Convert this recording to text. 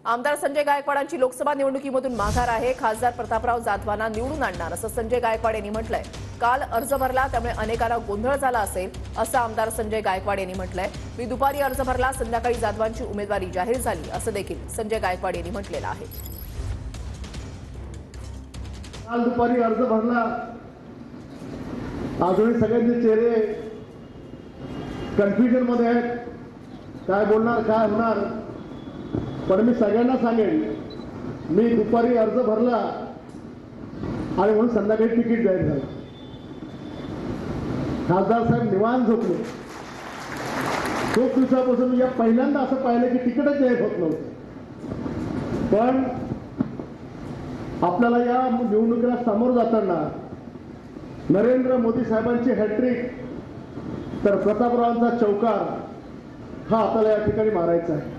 आमदार संजय गायकवाडांची लोकसभा निवडणुकीमधून माघार आहे। खासदार प्रतापराव जाधवांना निवडून आणणार असं संजय गायकवाड यांनी म्हटलंय। काल अर्ज भरला त्यामुळे अनेकांना गोंधळ झाला असेल असं आमदार संजय गायकवाड यांनी म्हटलंय। मी दुपारी अर्ज भरला, संध्याकाळी जाधवांची उमेदवारी जाहीर झाली असं देखील संजय गायकवाड यांनी म्हटलेलं आहे। काल दुपारी अर्ज भरला, अजूनही सगळ्यांचे चेहरे कन्फ्युजन मध्ये आहेत, काय बोलणार काय होणार। पण मी सगळ्यांना सांगेन, मी दुपारी अर्ज भरला आणि म्हणून संध्याकाळी तिकीट जाहीर झालं। खासदार साहेब निवांत झोपले। खूप दिवसापासून मी या पहिल्यांदा असं पाहिलं की तिकीटच जाहीर होत नव्हतं। पण आपल्याला या निवडणुकीला समोर जाताना नरेंद्र मोदी साहेबांची हॅट्रिक तर प्रतापरावांचा चौकार हा आपल्याला या ठिकाणी मारायचा आहे।